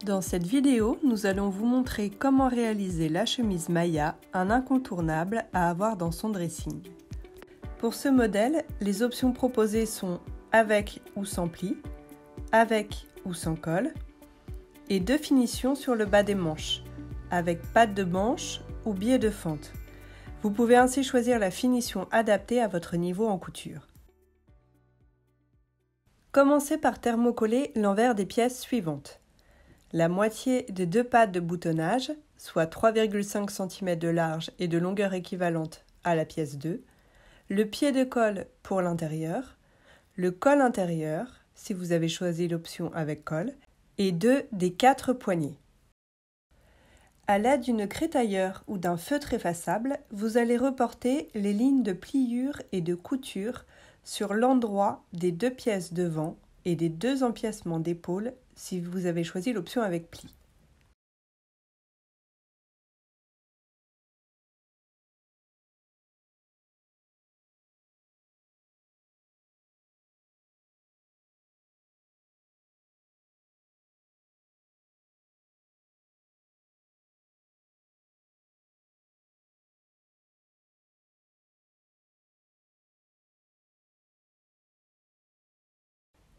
Dans cette vidéo, nous allons vous montrer comment réaliser la chemise Maya, un incontournable à avoir dans son dressing. Pour ce modèle, les options proposées sont avec ou sans pli, avec ou sans col, et deux finitions sur le bas des manches, avec patte de manche ou biais de fente. Vous pouvez ainsi choisir la finition adaptée à votre niveau en couture. Commencez par thermocoller l'envers des pièces suivantes. La moitié des deux pattes de boutonnage, soit 3,5 cm de large et de longueur équivalente à la pièce 2, le pied de colle pour l'intérieur, le col intérieur, si vous avez choisi l'option avec col, et 2 des 4 poignées. À l'aide d'une crétailleur ou d'un feutre effaçable, vous allez reporter les lignes de pliure et de couture sur l'endroit des deux pièces devant et des deux empiècements d'épaule si vous avez choisi l'option avec pli.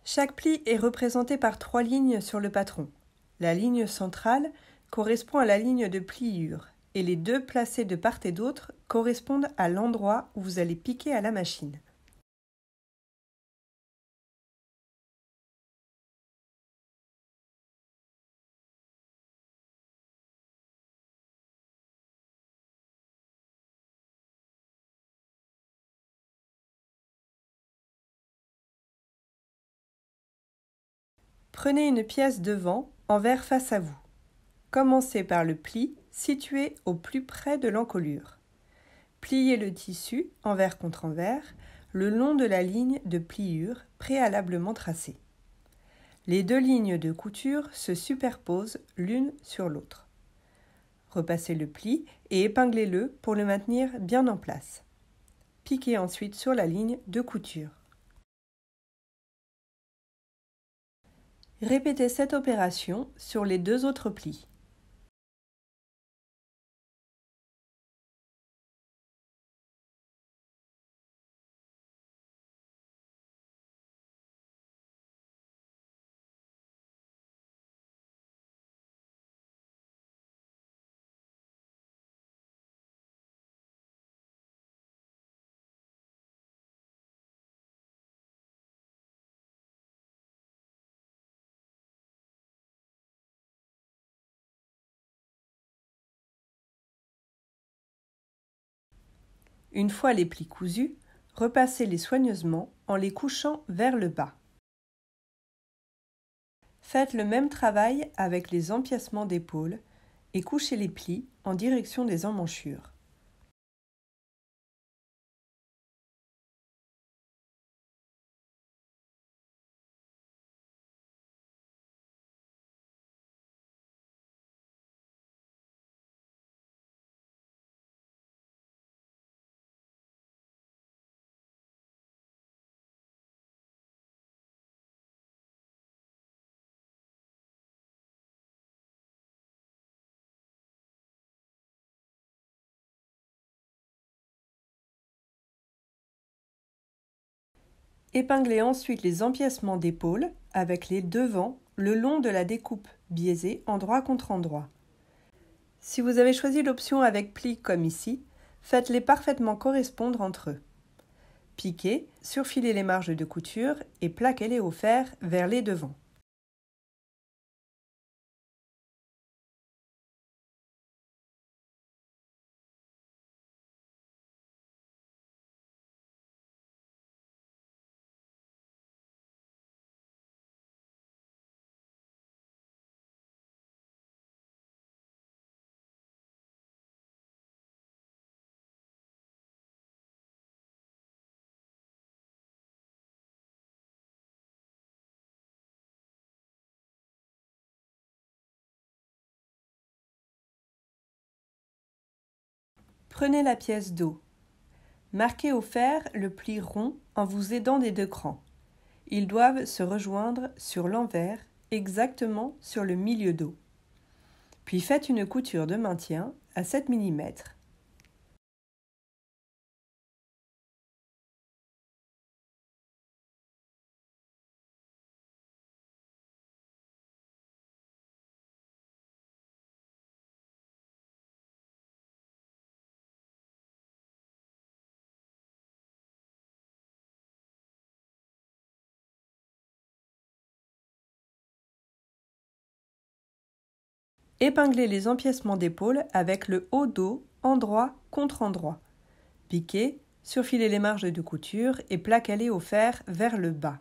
Chaque pli est représenté par 3 lignes sur le patron. La ligne centrale correspond à la ligne de pliure et les deux placées de part et d'autre correspondent à l'endroit où vous allez piquer à la machine. Prenez une pièce devant, envers face à vous. Commencez par le pli situé au plus près de l'encolure. Pliez le tissu, envers contre envers, le long de la ligne de pliure préalablement tracée. Les deux lignes de couture se superposent l'une sur l'autre. Repassez le pli et épinglez-le pour le maintenir bien en place. Piquez ensuite sur la ligne de couture. Répétez cette opération sur les deux autres plis. Une fois les plis cousus, repassez-les soigneusement en les couchant vers le bas. Faites le même travail avec les empiècements d'épaule et couchez les plis en direction des emmanchures. Épinglez ensuite les empiècements d'épaule avec les devants le long de la découpe biaisée endroit contre endroit. Si vous avez choisi l'option avec pli comme ici, faites-les parfaitement correspondre entre eux. Piquez, surfilez les marges de couture et plaquez-les au fer vers les devants. Prenez la pièce dos. Marquez au fer le pli rond en vous aidant des deux crans. Ils doivent se rejoindre sur l'envers exactement sur le milieu dos. Puis faites une couture de maintien à 7 mm. Épinglez les empiècements d'épaule avec le haut dos endroit contre endroit. Piquez, surfilez les marges de couture et plaquez-les au fer vers le bas.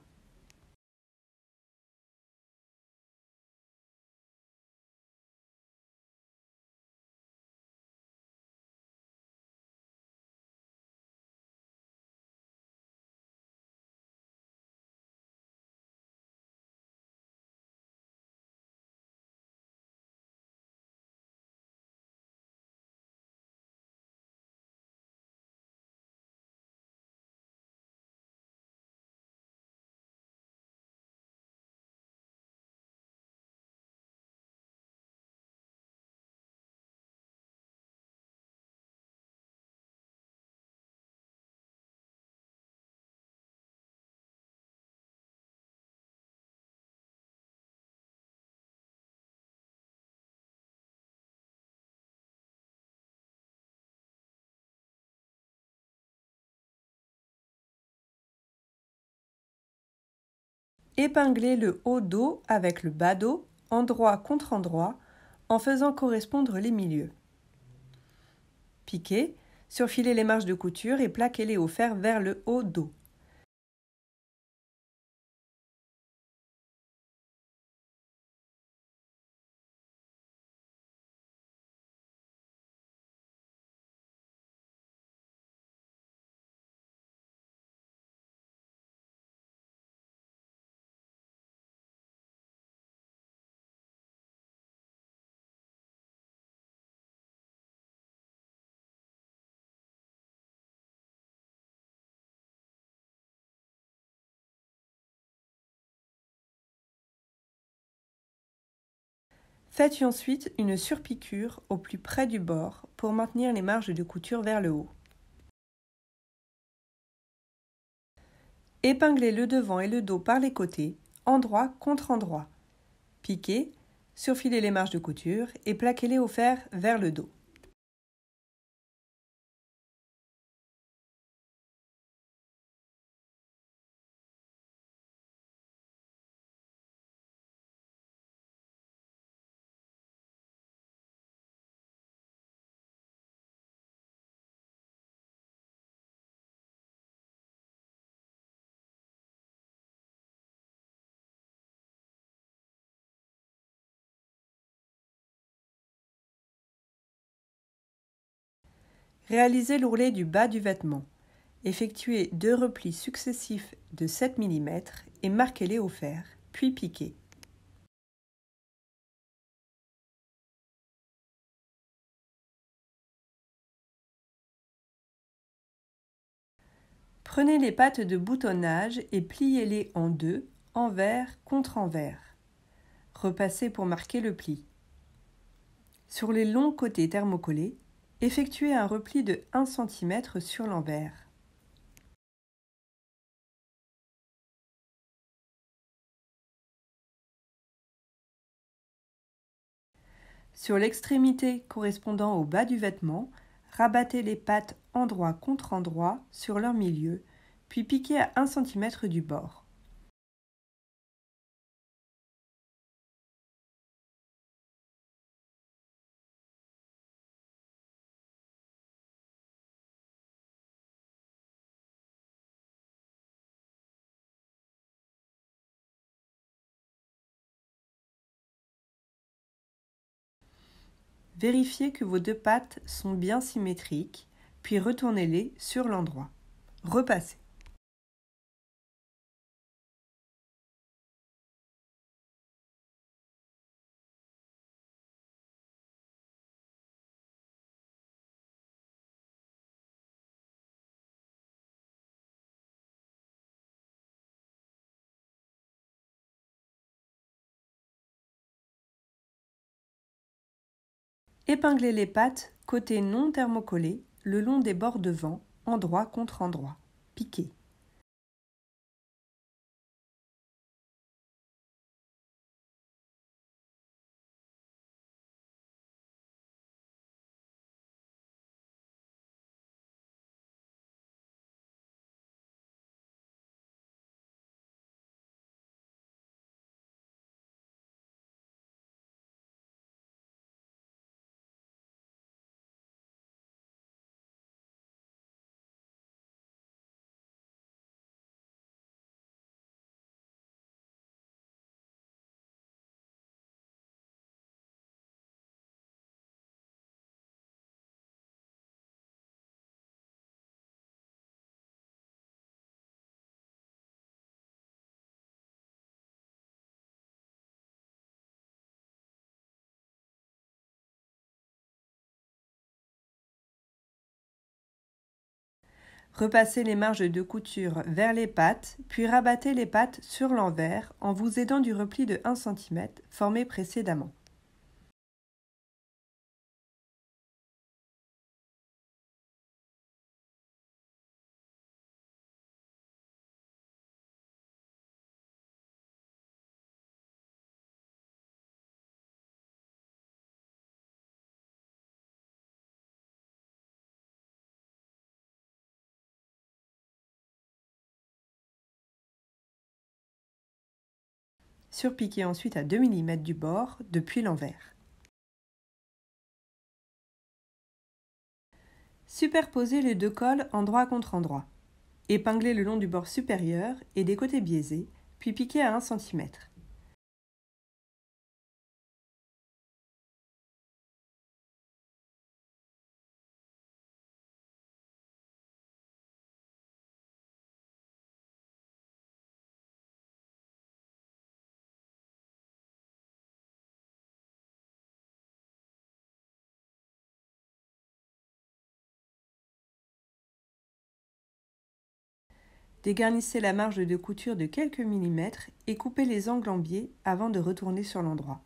Épinglez le haut dos avec le bas dos, endroit contre endroit, en faisant correspondre les milieux. Piquez, surfilez les marges de couture et plaquez-les au fer vers le haut dos. Faites ensuite une surpiqûre au plus près du bord pour maintenir les marges de couture vers le haut. Épinglez le devant et le dos par les côtés, endroit contre endroit. Piquez, surfilez les marges de couture et plaquez-les au fer vers le dos. Réalisez l'ourlet du bas du vêtement. Effectuez 2 replis successifs de 7 mm et marquez-les au fer, puis piquez. Prenez les pattes de boutonnage et pliez-les en deux, envers contre envers. Repassez pour marquer le pli. Sur les longs côtés thermocollés, effectuez un repli de 1 cm sur l'envers. Sur l'extrémité correspondant au bas du vêtement, rabattez les pattes endroit contre endroit sur leur milieu, puis piquez à 1 cm du bord. Vérifiez que vos deux pattes sont bien symétriques, puis retournez-les sur l'endroit. Repassez. Épinglez les pattes côté non thermocollé le long des bords devant, endroit contre endroit. Piquez. Repassez les marges de couture vers les pattes, puis rabattez les pattes sur l'envers en vous aidant du repli de 1 cm formé précédemment. Surpiquez ensuite à 2 mm du bord depuis l'envers. Superposez les deux cols endroit contre endroit. Épinglez le long du bord supérieur et des côtés biaisés, puis piquez à 1 cm. Dégarnissez la marge de couture de quelques millimètres et coupez les angles en biais avant de retourner sur l'endroit.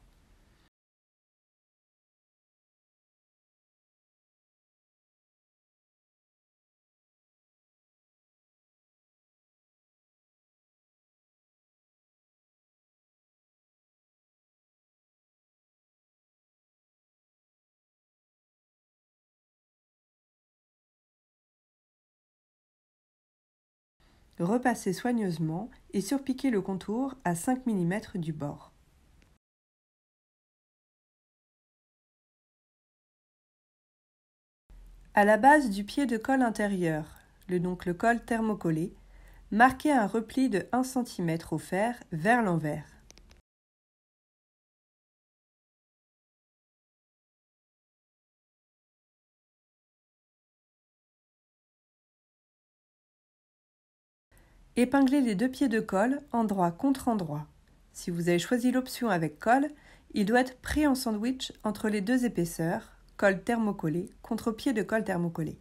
Repassez soigneusement et surpiquez le contour à 5 mm du bord. À la base du pied de colle intérieur, donc le col thermocollé, marquez un repli de 1 cm au fer vers l'envers. Épinglez les deux pieds de colle endroit contre endroit. Si vous avez choisi l'option avec colle, il doit être pris en sandwich entre les deux épaisseurs, colle thermocollé contre pied de colle thermocollé.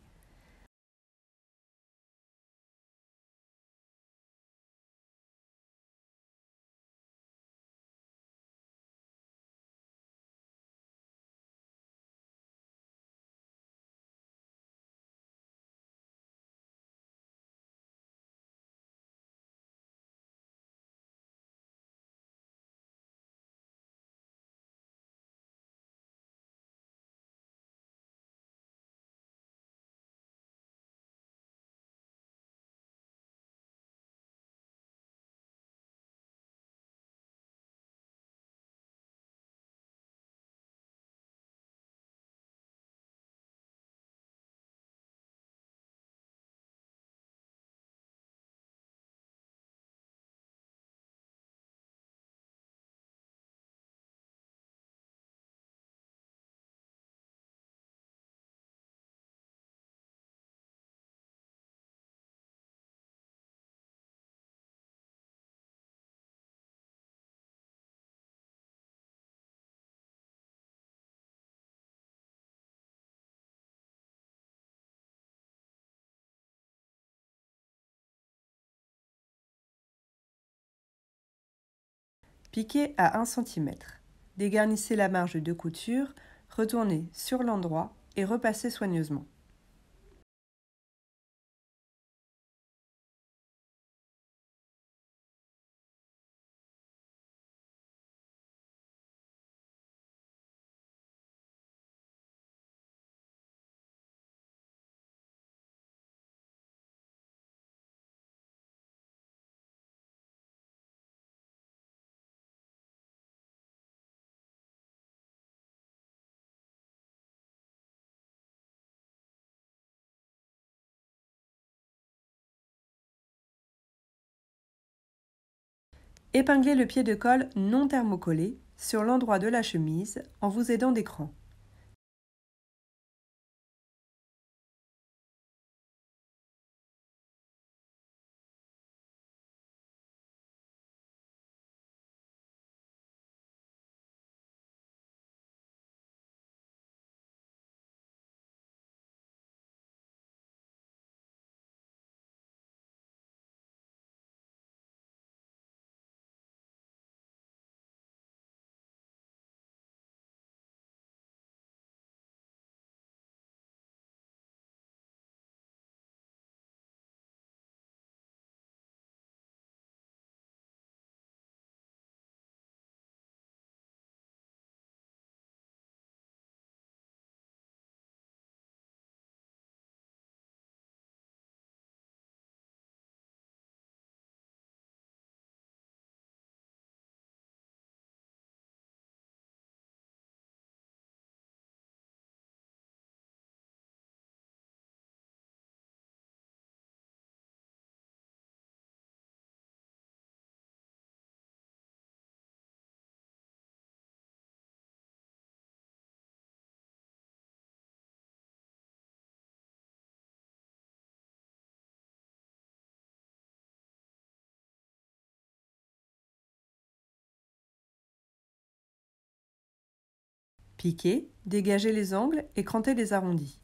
Piquez à 1 cm. Dégarnissez la marge de couture, retournez sur l'endroit et repassez soigneusement. Épinglez le pied de colle non thermocollé sur l'endroit de la chemise en vous aidant d'écran. Piquez, dégagez les angles et crantez les arrondis.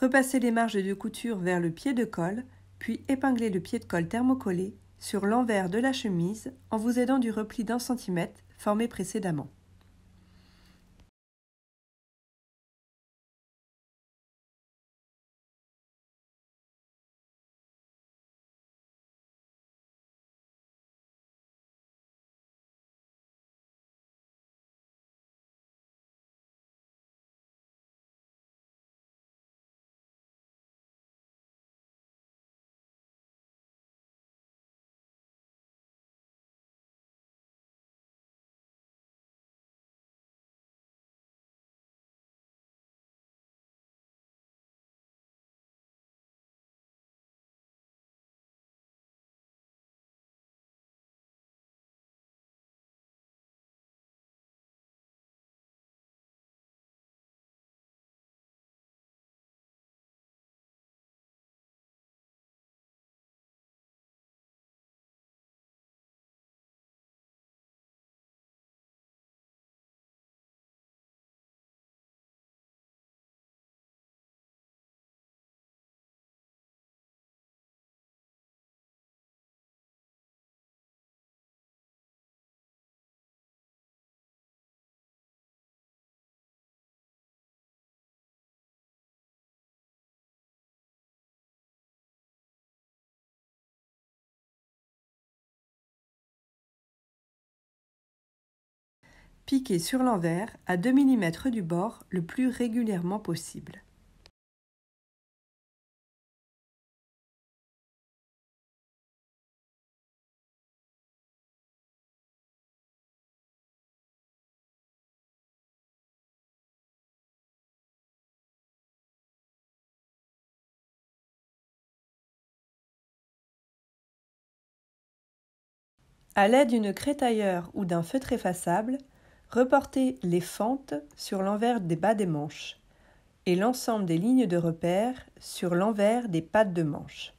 Repassez les marges de couture vers le pied de colle, puis épinglez le pied de colle thermocollé sur l'envers de la chemise en vous aidant du repli d'1 cm formé précédemment. Piquez sur l'envers à 2 mm du bord le plus régulièrement possible. À l'aide d'une crétailleur ou d'un feutre effaçable, reportez les fentes sur l'envers des bas des manches et l'ensemble des lignes de repère sur l'envers des pattes de manche.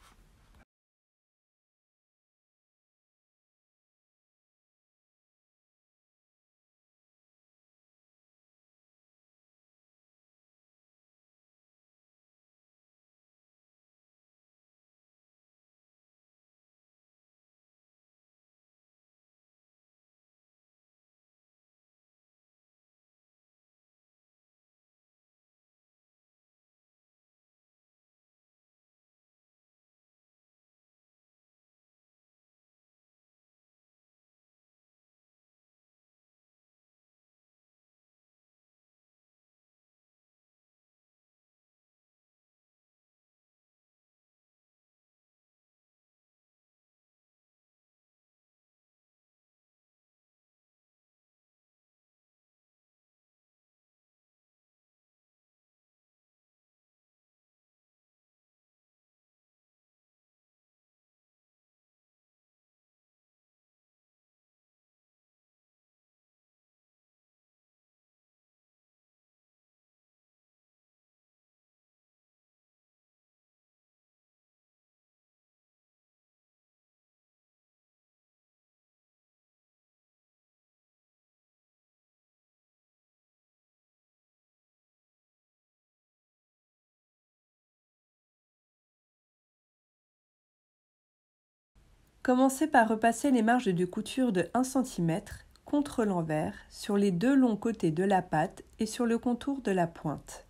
Commencez par repasser les marges de couture de 1 cm contre l'envers sur les deux longs côtés de la patte et sur le contour de la pointe.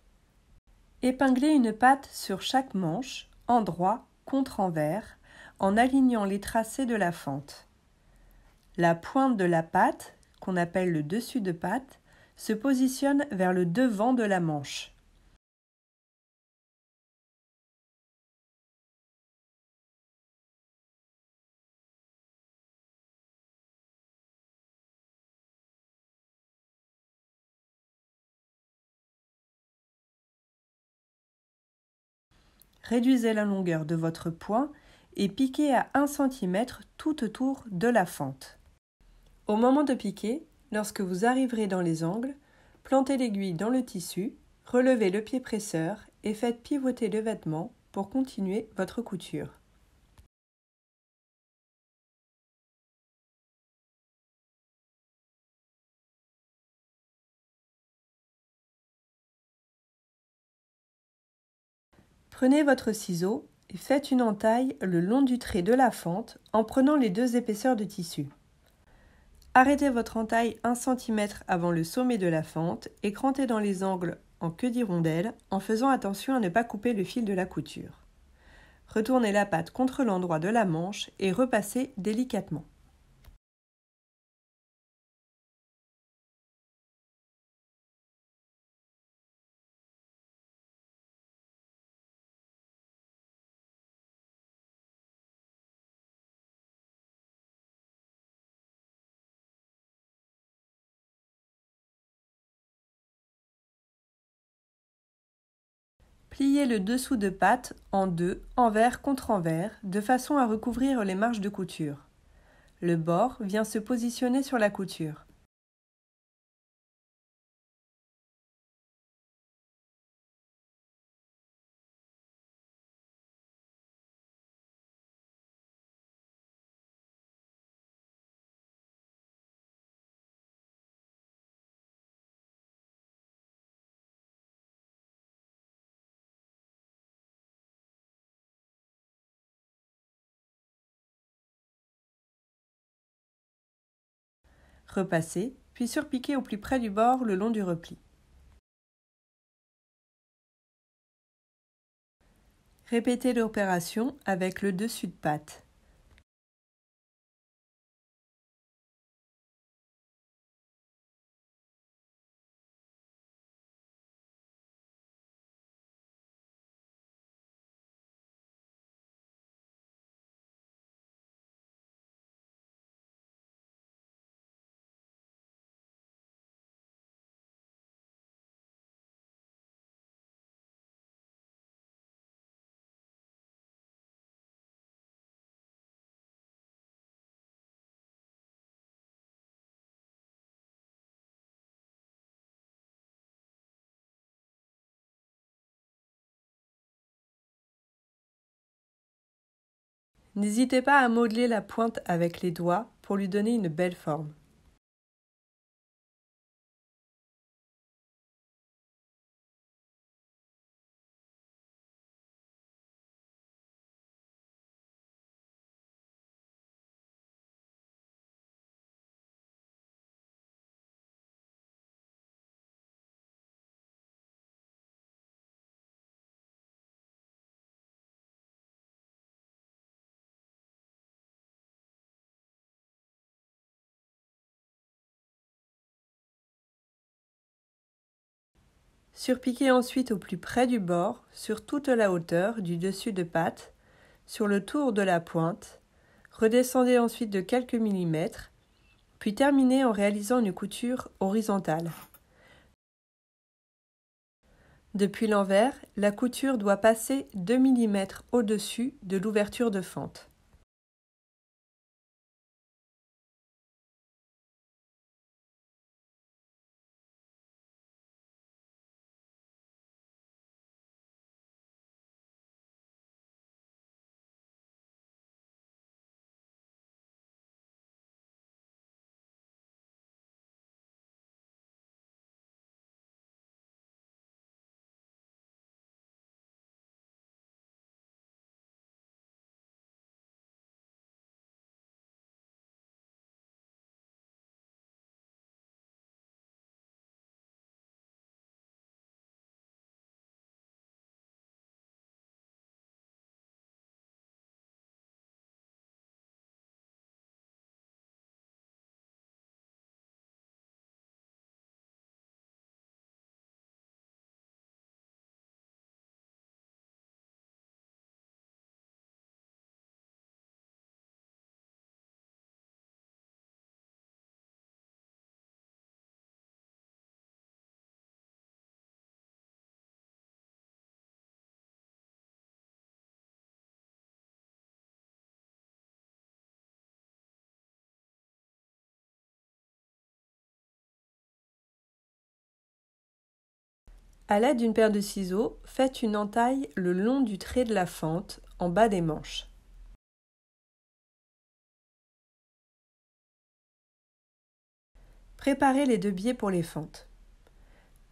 Épinglez une patte sur chaque manche, endroit contre envers, en alignant les tracés de la fente. La pointe de la patte, qu'on appelle le dessus de patte, se positionne vers le devant de la manche. Réduisez la longueur de votre point et piquez à 1 cm tout autour de la fente. Au moment de piquer, lorsque vous arriverez dans les angles, plantez l'aiguille dans le tissu, relevez le pied presseur et faites pivoter le vêtement pour continuer votre couture. Prenez votre ciseau et faites une entaille le long du trait de la fente en prenant les deux épaisseurs de tissu. Arrêtez votre entaille 1 cm avant le sommet de la fente et crantez dans les angles en queue d'hirondelle en faisant attention à ne pas couper le fil de la couture. Retournez la patte contre l'endroit de la manche et repassez délicatement. Pliez le dessous de patte en deux, envers contre envers, de façon à recouvrir les marges de couture. Le bord vient se positionner sur la couture. Repassez, puis surpiquez au plus près du bord le long du repli. Répétez l'opération avec le dessus de patte. N'hésitez pas à modeler la pointe avec les doigts pour lui donner une belle forme. Surpiquez ensuite au plus près du bord, sur toute la hauteur du dessus de patte, sur le tour de la pointe. Redescendez ensuite de quelques millimètres, puis terminez en réalisant une couture horizontale. Depuis l'envers, la couture doit passer 2 mm au-dessus de l'ouverture de fente. À l'aide d'une paire de ciseaux, faites une entaille le long du trait de la fente, en bas des manches. Préparez les deux biais pour les fentes.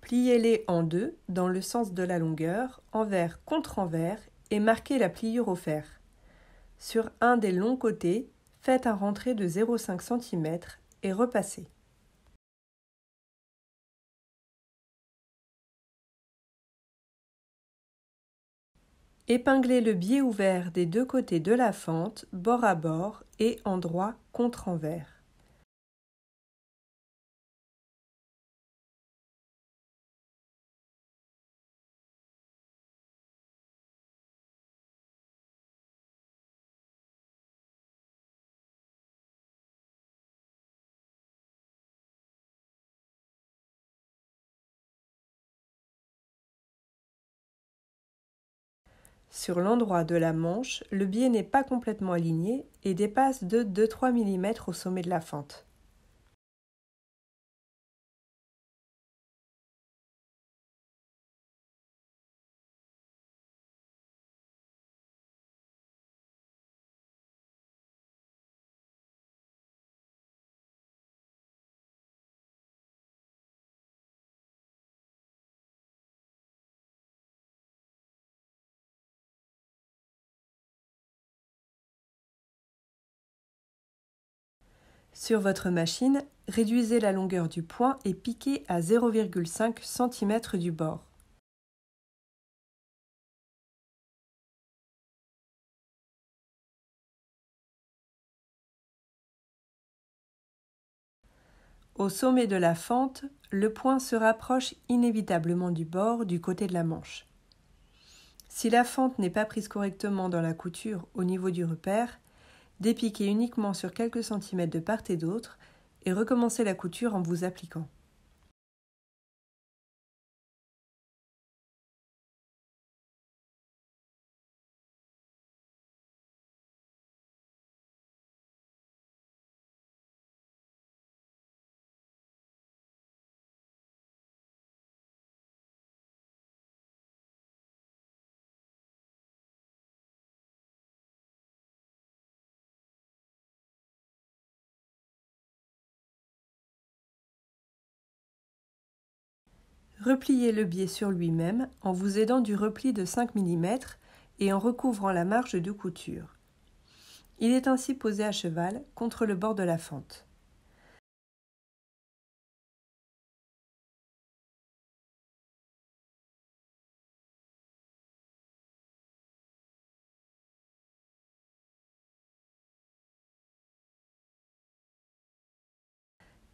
Pliez-les en deux dans le sens de la longueur, envers contre envers, et marquez la pliure au fer. Sur un des longs côtés, faites un rentré de 0,5 cm et repassez. Épinglez le biais ouvert des deux côtés de la fente, bord à bord et endroit contre envers. Sur l'endroit de la manche, le biais n'est pas complètement aligné et dépasse de 2-3 mm au sommet de la fente. Sur votre machine, réduisez la longueur du point et piquez à 0,5 cm du bord. Au sommet de la fente, le point se rapproche inévitablement du bord du côté de la manche. Si la fente n'est pas prise correctement dans la couture au niveau du repère, dépiquez uniquement sur quelques centimètres de part et d'autre et recommencez la couture en vous appliquant. Repliez le biais sur lui-même en vous aidant du repli de 5 mm et en recouvrant la marge de couture. Il est ainsi posé à cheval contre le bord de la fente.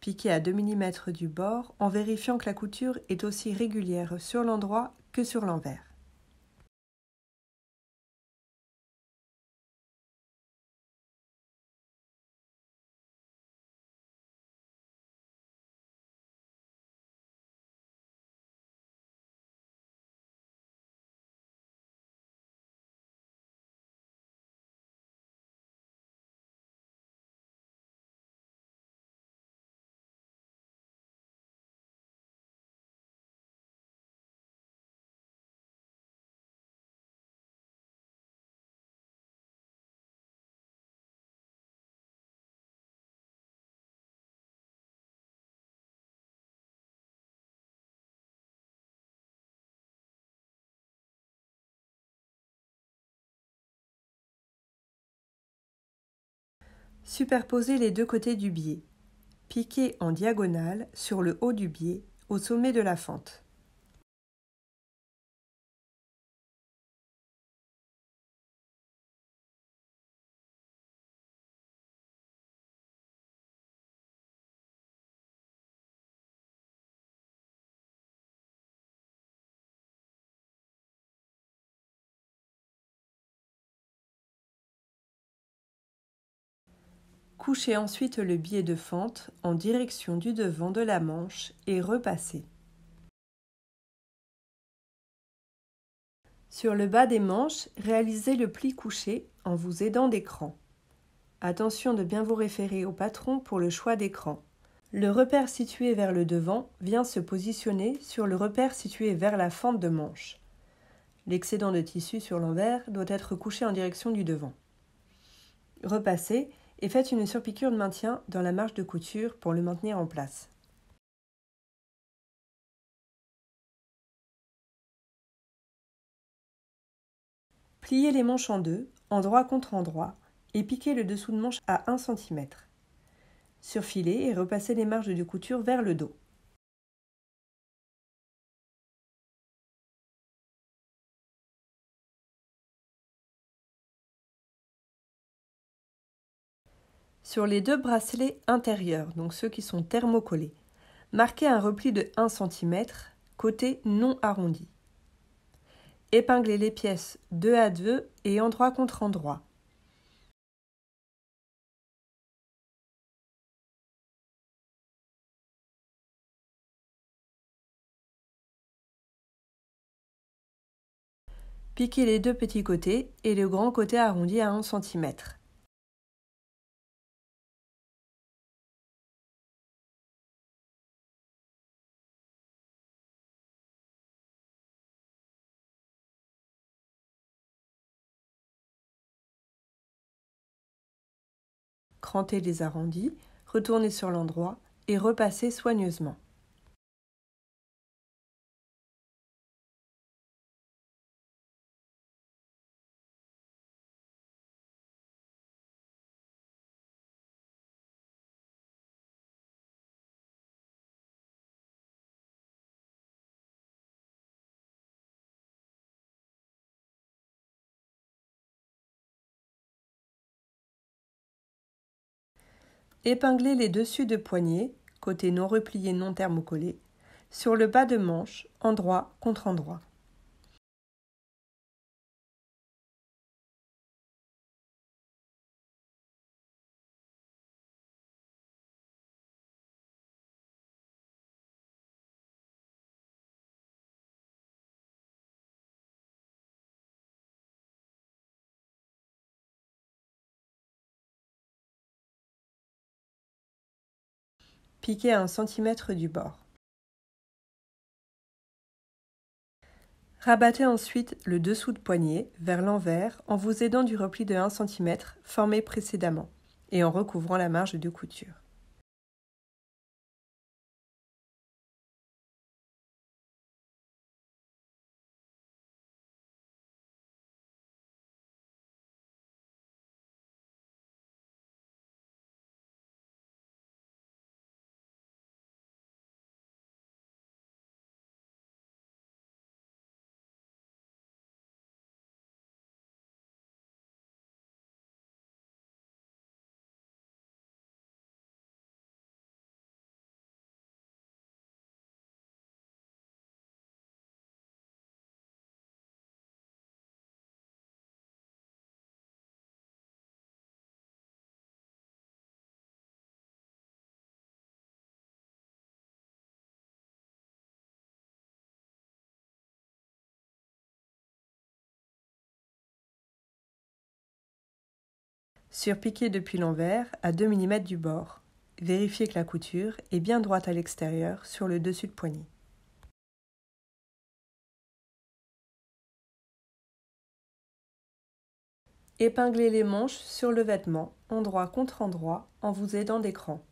Piquez à 2 mm du bord en vérifiant que la couture est aussi régulière sur l'endroit que sur l'envers. Superposez les deux côtés du biais. Piquez en diagonale sur le haut du biais au sommet de la fente. Couchez ensuite le biais de fente en direction du devant de la manche et repassez. Sur le bas des manches, réalisez le pli couché en vous aidant d'écran. Attention de bien vous référer au patron pour le choix d'écran. Le repère situé vers le devant vient se positionner sur le repère situé vers la fente de manche. L'excédent de tissu sur l'envers doit être couché en direction du devant. Repassez et faites une surpiqûre de maintien dans la marge de couture pour le maintenir en place. Pliez les manches en deux, endroit contre endroit, et piquez le dessous de manche à 1 cm. Surfilez et repassez les marges de couture vers le dos. Sur les deux bracelets intérieurs, donc ceux qui sont thermocollés, marquez un repli de 1 cm, côté non arrondi. Épinglez les pièces 2 à 2 et endroit contre endroit. Piquez les deux petits côtés et le grand côté arrondi à 1 cm. Crantez les arrondis, retournez sur l'endroit et repassez soigneusement. Épinglez les dessus de poignée, côté non replié non thermocollé, sur le bas de manche, endroit contre endroit. Piquez à 1 cm du bord. Rabattez ensuite le dessous de poignée vers l'envers en vous aidant du repli de 1 cm formé précédemment et en recouvrant la marge de couture. Surpiquez depuis l'envers à 2 mm du bord. Vérifiez que la couture est bien droite à l'extérieur sur le dessus de poignée. Épinglez les manches sur le vêtement, endroit contre endroit, en vous aidant d'écran.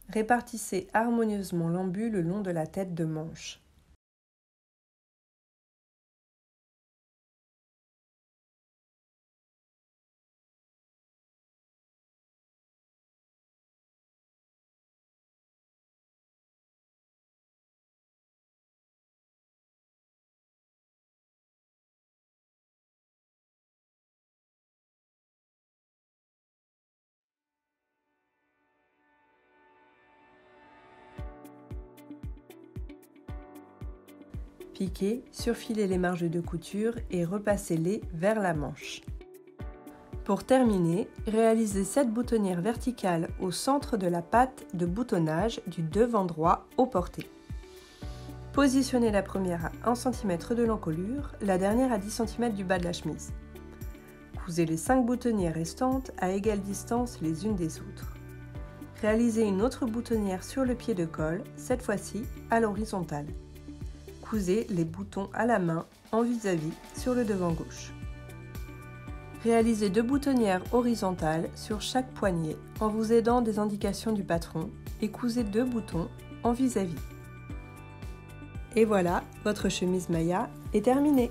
Répartissez harmonieusement l'embu le long de la tête de manche. Piquez, surfilez les marges de couture et repassez-les vers la manche. Pour terminer, réalisez 7 boutonnières verticales au centre de la patte de boutonnage du devant droit au porté. Positionnez la première à 1 cm de l'encolure, la dernière à 10 cm du bas de la chemise. Cousez les 5 boutonnières restantes à égale distance les unes des autres. Réalisez une autre boutonnière sur le pied de colle, cette fois-ci à l'horizontale. Cousez les boutons à la main en vis-à-vis sur le devant gauche. Réalisez 2 boutonnières horizontales sur chaque poignet en vous aidant des indications du patron et cousez 2 boutons en vis-à-vis. Et voilà, votre chemise Maya est terminée.